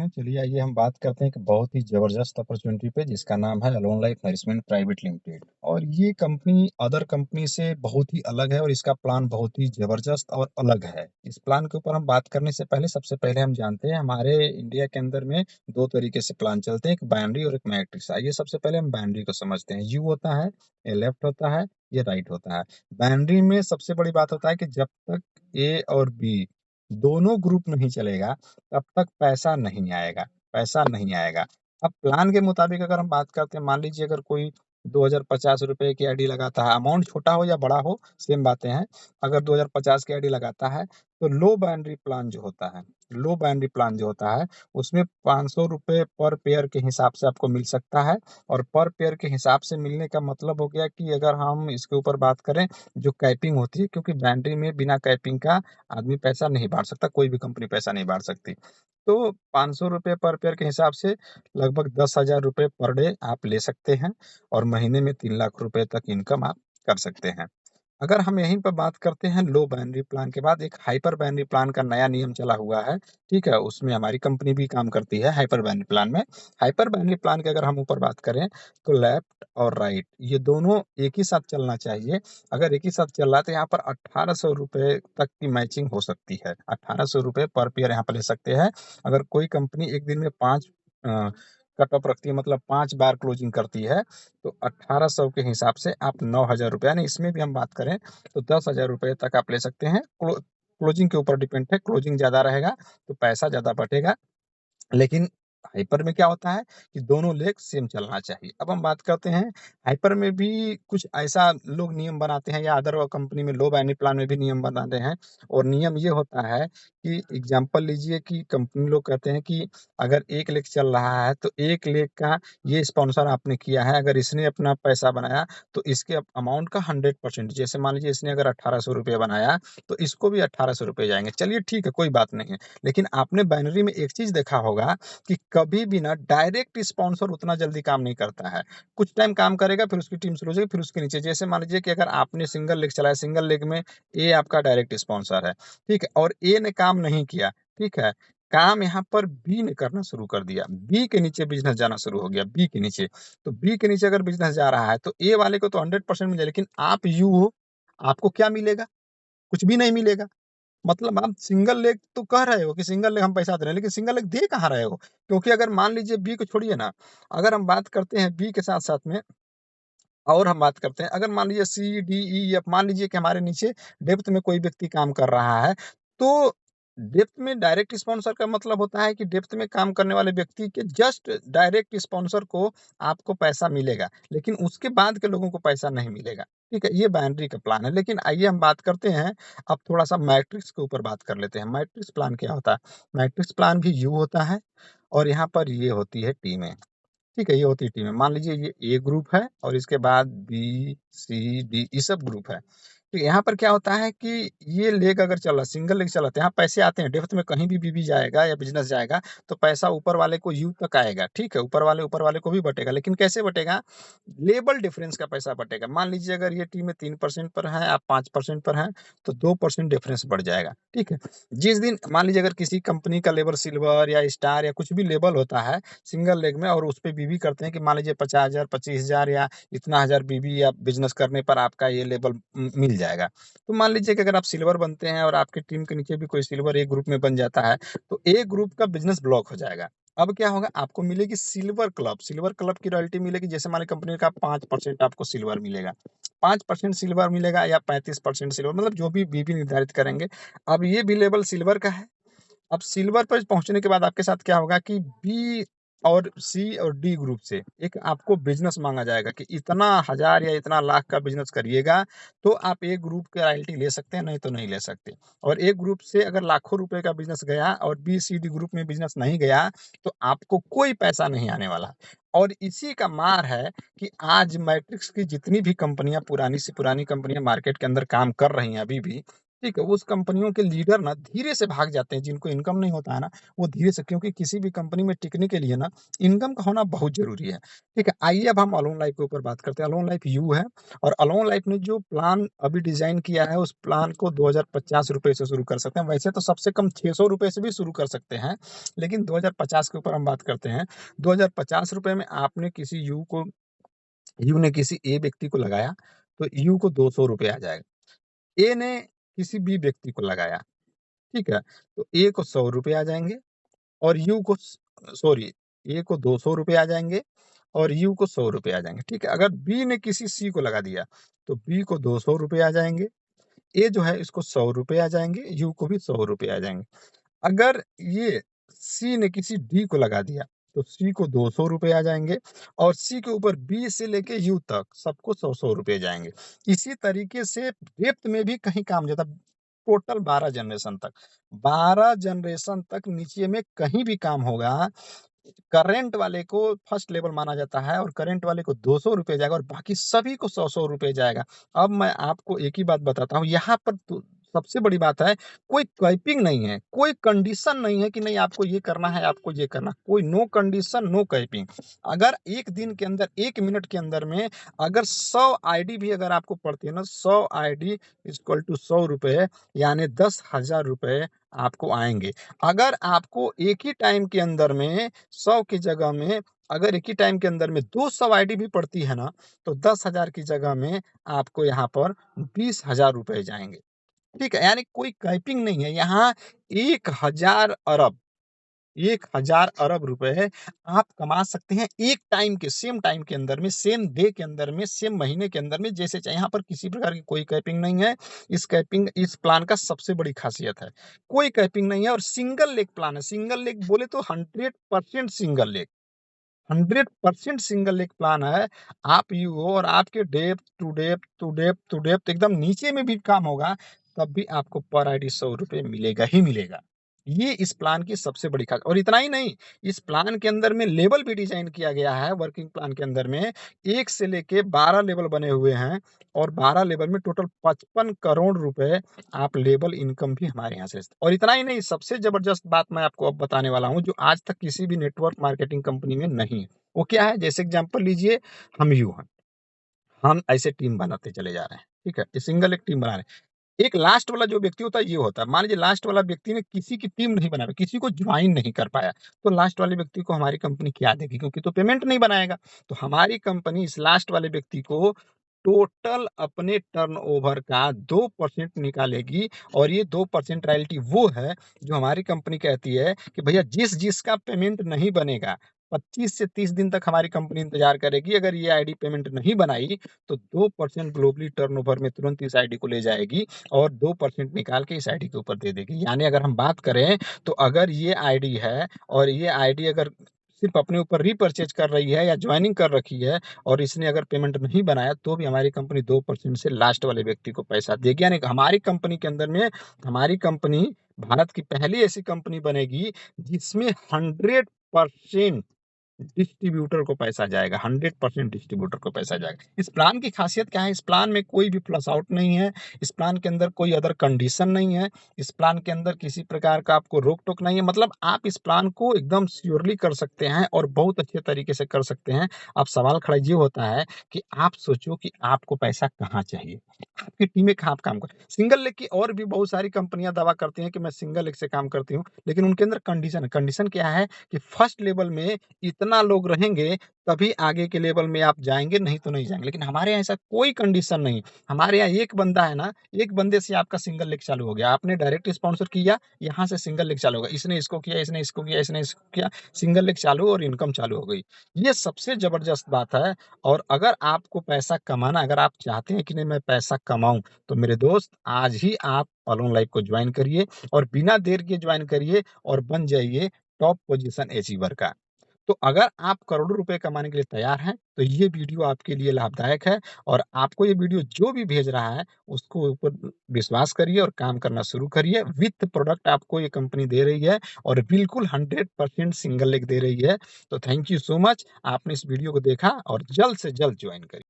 हैं। चलिए आइए हम बात करते हैं एक बहुत ही ज़बरदस्त अपॉर्च्युनिटी पे जिसका नाम है alone life nourishment private limited. और ये कंपनी अदर कंपनी से बहुत ही अलग है और इसका प्लान बहुत ही ज़बरदस्त और अलग है। इस प्लान के ऊपर हम बात करने से पहले सबसे पहले हम जानते हैं हमारे इंडिया के अंदर में 2 तरीके से प्लान चलते हैं, एक बाइनरी और एक मैट्रिक्स। आइए सबसे पहले हम बाइनरी को समझते हैं। यू होता है, ये लेफ्ट होता है, ये राइट होता है। बाइनरी में सबसे बड़ी बात होता है कि जब तक ए और बी दोनों ग्रुप नहीं चलेगा तब तक पैसा नहीं आएगा, पैसा नहीं आएगा। अब प्लान के मुताबिक अगर हम बात करते हैं, मान लीजिए अगर कोई ₹2050 की आईडी लगाता है, अमाउंट छोटा हो या बड़ा हो, सेम बातें हैं। अगर 2050 की आईडी लगाता है, तो लो बाउंड्री प्लान जो होता है, लो बाउंड्री प्लान जो होता है, उसमें ₹500 पर पेयर के हिसाब से आपको मिल सकता है। और पर पेयर के हिसाब से मिलने का मतलब हो गया कि अगर हम इसके ऊपर बात करें, जो कैपिंग होती है, क्योंकि बाउंड्री में बिना कैपिंग का आदमी पैसा नहीं बाँट सकता, कोई भी कंपनी पैसा नहीं बाँट सकती। तो ₹500 पर पेयर के हिसाब से लगभग ₹10,000 पर डे आप ले सकते हैं और महीने में ₹3,00,000 तक इनकम आप कर सकते हैं। अगर हम यहीं पर बात करते हैं लो बाइनरी प्लान के बाद एक हाइपर बाइनरी प्लान का नया नियम चला हुआ है, ठीक है? उसमें हमारी कंपनी भी काम करती है हाइपर बाइनरी प्लान में। हाइपर बाइनरी प्लान की अगर हम ऊपर बात करें, तो लेफ्ट और राइट ये दोनों एक ही साथ चलना चाहिए। अगर एक ही साथ चल रहा है तो यहाँ पर ₹1,800 तक की मैचिंग हो सकती है। ₹1,800 पर पेयर यहाँ पर ले सकते हैं। अगर कोई कंपनी एक दिन में 5 अ, कट ऑफ रखती है, मतलब 5 बार क्लोजिंग करती है, तो 1800 के हिसाब से आप ₹9,000, यानी इसमें भी हम बात करें तो ₹10,000 तक आप ले सकते हैं। क्लोजिंग के ऊपर डिपेंड है, क्लोजिंग ज़्यादा रहेगा तो पैसा ज़्यादा बटेगा। लेकिन हाइपर में क्या होता है कि दोनों लेग सेम चलना चाहिए। अब हम बात करते हैं, हाइपर में भी कुछ ऐसा लोग नियम बनाते हैं या अदर कंपनी में लो बाइनरी प्लान में भी नियम बनाते हैं। और नियम ये होता है कि एग्ज़ाम्पल लीजिए कि कंपनी लोग कहते हैं कि अगर 1 लेग चल रहा है तो 1 लेग का ये स्पॉन्सर आपने किया है, अगर इसने अपना पैसा बनाया तो इसके अमाउंट का 100%, जैसे मान लीजिए इसने अगर ₹1,800 बनाया तो इसको भी ₹1,800 जाएँगे। चलिए ठीक है, कोई बात नहीं है। लेकिन आपने बाइनरी में एक चीज़ देखा होगा कि कभी भी ना डायरेक्ट स्पॉन्सर उतना जल्दी काम नहीं करता है। कुछ टाइम काम करेगा, फिर उसकी टीम स्लो हो जाएगी, फिर उसके नीचे, जैसे मान लीजिए कि अगर आपने सिंगल लेग चलाया, सिंगल लेग में ए आपका डायरेक्ट स्पॉन्सर है, ठीक है? और ए ने काम नहीं किया, ठीक है? काम यहाँ पर बी ने करना शुरू कर दिया। बी के नीचे बिज़नेस जाना शुरू हो गया, बी के नीचे। तो बी के नीचे अगर बिज़नेस जा रहा है, तो ए वाले को तो 100% मिलेगा, लेकिन आप यू हो, आपको क्या मिलेगा? कुछ भी नहीं मिलेगा। मतलब आप सिंगल लेग तो कह रहे हो कि सिंगल लेग हम पैसा दे रहे हैं, लेकिन सिंगल लेग दे कहाँ रहे हो? क्योंकि अगर मान लीजिए बी को छोड़िए ना, अगर हम बात करते हैं बी के साथ-साथ में और हम बात करते हैं, अगर मान लीजिए सी, डी, ई, एफ, मान लीजिए कि हमारे नीचे डेप्थ में कोई व्यक्ति काम कर रहा है, तो डेप्थ में डायरेक्ट स्पॉन्सर का मतलब होता है कि डेप्थ में काम करने वाले व्यक्ति के जस्ट डायरेक्ट स्पॉन्सर को आपको पैसा मिलेगा, लेकिन उसके बाद के लोगों को पैसा नहीं मिलेगा, ठीक है? ये बाउंड्री का प्लान है। लेकिन आइए हम बात करते हैं, अब थोड़ा-सा मैट्रिक्स के ऊपर बात कर लेते हैं। मैट्रिक्स प्लान क्या होता है? मैट्रिक्स प्लान भी यू होता है और यहाँ पर ये होती है टीमें। ठीक है, ये होती है टीमें। मान लीजिए ये ए ग्रुप है और इसके बाद बी, सी, डी ये सब ग्रुप है। तो यहाँ पर क्या होता है कि ये लेग अगर चल रहा है, सिंगल लेग चल रहा है, तो यहाँ पैसे आते हैं, डेप्थ में कहीं भी बीबी जाएगा या बिज़नेस जाएगा, तो पैसा ऊपर वाले को यू तक आएगा, ठीक है? ऊपर वाले को भी बँटेगा, लेकिन कैसे बँटेगा? लेवल डिफरेंस का पैसा बँटेगा। मान लीजिए अगर ये टीमें 3% पर हैं, आप 5% पर हैं, तो 2% डिफरेंस बढ़ जाएगा, ठीक है? जिस दिन मान लीजिए अगर किसी कंपनी का लेवल सिल्वर या स्टार या कुछ भी लेवल होता है, सिंगल लेग में, और उसपे बीबी करते हैं कि मान लीजिए 50,000, 25,000 या इतना हज़ार बीबी या बिज़नेस करने पर आपका ये लेवल मिल जाएगा। तो मान लीजिए कि अगर आप सिल्वर बनते हैं और आपकी टीम के नीचे भी कोई सिल्वर ए ग्रुप में बन जाता है, तो ए ग्रुप का बिज़नेस ब्लॉक हो जाएगा। अब क्या होगा? आपको मिलेगी सिल्वर क्लब की रॉयल्टी मिलेगी, जैसे हमारी कंपनी का 5% आपको सिल्वर मिलेगा। 5% सिल्वर मिलेगा या 35% सिल्वर, मतलब जो भी बीबी निर्धारित करेंगे। अब ये भी लेवल सिल्वर का है। अब सिल्वर पर पहुँचने के बाद आपके साथ क्या होगा कि बी और सी और डी ग्रुप से एक आपको बिज़नेस माँगा जाएगा कि इतना हज़ार या इतना लाख का बिज़नेस करिएगा, तो आप ए ग्रुप के रॉयल्टी ले सकते हैं, नहीं तो नहीं ले सकते। और ए ग्रुप से अगर लाखों रुपए का बिज़नेस गया और बी, सी, डी ग्रुप में बिज़नेस नहीं गया, तो आपको कोई पैसा नहीं आने वाला। और इसी का मार है कि आज मैट्रिक्स की जितनी भी कंपनियाँ, पुरानी से पुरानी कंपनियाँ मार्केट के अंदर काम कर रही हैं अभी भी, ठीक है, उस कंपनियों के लीडर ना धीरे से भाग जाते हैं, जिनको इनकम नहीं होता है ना, वो धीरे से, क्योंकि किसी भी कंपनी में टिकने के लिए ना इनकम का होना बहुत ज़रूरी है। ठीक है, आइए अब हम अलोन लाइफ के ऊपर बात करते हैं। अलोन लाइफ यू है और अलोन लाइफ ने जो प्लान अभी डिज़ाइन किया है, उस प्लान को ₹2050 से शुरू कर सकते हैं। वैसे तो सबसे कम ₹600 से भी शुरू कर सकते हैं, लेकिन 2050 के ऊपर हम बात करते हैं। ₹2050 में आपने किसी यू ने किसी ए व्यक्ति को लगाया, तो यू को ₹200 आ जाएगा। ए ने किसी बी व्यक्ति को लगाया, ठीक है? तो ए को ₹100 आ जाएँगे और यू को स सॉरी, ए को ₹200 आ जाएँगे और यू को ₹100 आ जाएँगे, ठीक है? अगर बी ने किसी सी को लगा दिया, तो बी को ₹200 आ जाएँगे, ए जो है इसको ₹100 आ जाएँगे, यू को भी ₹100 आ जाएँगे। अगर ये सी ने किसी डी को लगा दिया, तो सी को ₹200 आ जाएँगे और सी के ऊपर बी से लेके यू तक सबको ₹100-100 जाएँगे। इसी तरीके से डेप्थ में भी कहीं काम नहीं होता, टोटल 12 जनरेशन तक। 12 जनरेशन तक नीचे में कहीं भी काम होगा, करंट वाले को फर्स्ट लेवल माना जाता है और करंट वाले को ₹200 जाएगा और बाकी सभी को ₹100-100 जाएगा। अब मैं आपको एक ही बात बताता हूँ, यहाँ पर तो सबसे बड़ी बात है, कोई कैपिंग नहीं है, कोई कंडीशन नहीं है कि नहीं आपको ये करना है, आपको ये करना है। कोई नो कंडीशन, नो कैपिंग। अगर 1 दिन के अंदर, 1 मिनट के अंदर में अगर 100 आईडी भी अगर आपको पड़ती है ना, 100 आईडी इक्वल टू ₹100 यानी ₹10,000 आपको आएँगे। अगर आपको एक ही टाइम के अंदर में 100 की जगह में अगर एक ही टाइम के अंदर में 200 आईडी भी पड़ती है ना, तो 10,000 की जगह में आपको यहाँ पर ₹20,000 जाएँगे। ठीक है? यानी कोई कैपिंग नहीं है। यहाँ 1,000 अरब 1,000 अरब रुपए आप कमा सकते हैं एक टाइम के सेम टाइम के अंदर में, सेम डे के अंदर में, सेम महीने के अंदर में, जैसे चाहे। यहाँ पर किसी प्रकार की कोई कैपिंग नहीं है। इस प्लान का सबसे बड़ी खासियत है। कोई कैपिंग नहीं है और सिंगल लेग प्लान है। सिंगल लेग बोले तो 100% single leg. 100% single leg plan है। आप यू हो और आपके depth two depth two depth two depth एकदम नीचे में भी काम होगा, तब भी आपको पर आईडी ₹100 मिलेगा ही मिलेगा। ये इस प्लान की सबसे बड़ी खास। और इतना ही नहीं, इस प्लान के अंदर में लेवल भी डिज़ाइन किया गया है। वर्किंग प्लान के अंदर में 1 से लेके 12 लेवल बने हुए हैं और 12 लेवल में टोटल 55 करोड़ रुपए आप लेवल इनकम भी हमारे यहाँ से। और इतना ही नहीं, सबसे ज़बरदस्त बात मैं आपको अब बताने वाला हूँ, जो आज तक किसी भी नेटवर्क मार्केटिंग कंपनी में नहीं है। वो क्या है? जैसे एग्ज़ाम्पल लीजिए, हम यू हैं। हम ऐसे टीम बनाते चले जा रहे हैं, ठीक है? ये सिंगल एक टीम बना रहे हैं। एक लास्ट वाला जो व्यक्ति होता है, ये होता है। मान लीजिए लास्ट वाला व्यक्ति ने किसी की टीम नहीं बना पाया, किसी को जॉइन नहीं कर पाया, तो लास्ट वाले व्यक्ति को हमारी कंपनी क्या देगी? क्योंकि तो पेमेंट नहीं बनाएगा। तो हमारी कंपनी इस लास्ट वाले व्यक्ति को टोटल अपने टर्नओवर का 2% निकालेगी और ये 2% रॉयल्टी वो है, जो हमारी कंपनी कहती है कि भैया जिसका पेमेंट नहीं बनेगा, 25 से 30 दिन तक हमारी कंपनी इंतज़ार करेगी। अगर ये आईडी पेमेंट नहीं बनाई, तो 2% ग्लोबली टर्नओवर में तुरंत इस आईडी को ले जाएगी और 2% निकाल के इस आईडी के ऊपर दे देगी। यानी अगर हम बात करें, तो अगर ये आईडी है और ये आईडी अगर सिर्फ़ अपने ऊपर रीपरचेज़ कर रही है या जॉइनिंग कर रखी है और इसने अगर पेमेंट नहीं बनाया, तो भी हमारी कंपनी 2% से लास्ट वाले व्यक्ति को पैसा देगी। यानी हमारी कंपनी के अंदर में हमारी कंपनी भारत की पहली ऐसी कंपनी बनेगी, जिसमें 100% डिस्ट्रीब्यूटर को पैसा जाएगा, 100% डिस्ट्रीब्यूटर को पैसा जाएगा। इस प्लान की खासियत क्या है? इस प्लान में कोई भी फ्लश आउट नहीं है, इस प्लान के अंदर कोई अदर कंडीशन नहीं है, इस प्लान के अंदर किसी प्रकार का आपको रोक-टोक नहीं है। मतलब आप इस प्लान को एकदम श्योरली कर सकते हैं और बहुत अच्छे तरीके से कर सकते हैं। अब सवाल खड़ा ये होता है कि आप सोचो कि आपको पैसा कहाँ चाहिए? आपकी टीमें कहाँ पे काम कर सिंगल लेग की और भी बहुत सारी कंपनियाँ दावा करती हैं कि मैं सिंगल लेग से काम करती हूँ, लेकिन उनके अंदर कंडीशन है। कंडीशन क्या है कि फर्स्ट लेवल में इतना लोग रहेंगे, तभी आगे के लेवल में आप जाएँगे, नहीं तो नहीं जाएँगे। लेकिन हमारे यहाँ ऐसा कोई कंडीशन नहीं। हमारे यहाँ एक बंदा है ना, एक बंदे से आपका सिंगल लेग चालू हो गया। आपने डायरेक्ट स्पॉन्सर किया, यहाँ से सिंगल लेग चालू होगा। इसने इसको किया, इसने इसको किया, इसने इसको किया, सिंगल लेग चालू और इनकम चालू हो गई। ये सबसे ज़बरदस्त बात है। और अगर आपको पैसा कमाना, अगर आप चाहते हैं कि नहीं मैं पैसा कमाऊँ, तो मेरे दोस्त आज ही आप अलोन लाइफ को जॉइन करिए और बिना देर के जॉइन करिए और बन जाइए टॉप पोज़ीशन अचीवर का। तो अगर आप करोड़ों रुपए कमाने के लिए तैयार हैं, तो ये वीडियो आपके लिए लाभदायक है और आपको ये वीडियो जो भी भेज रहा है, उसको ऊपर विश्वास करिए और काम करना शुरू करिए। विथ प्रोडक्ट आपको ये कंपनी दे रही है और बिल्कुल 100% सिंगल लेग दे रही है। तो थैंक यू सो मच। आपने इस वीडियो को देखा और जल्द से जल्द जॉइन करिए।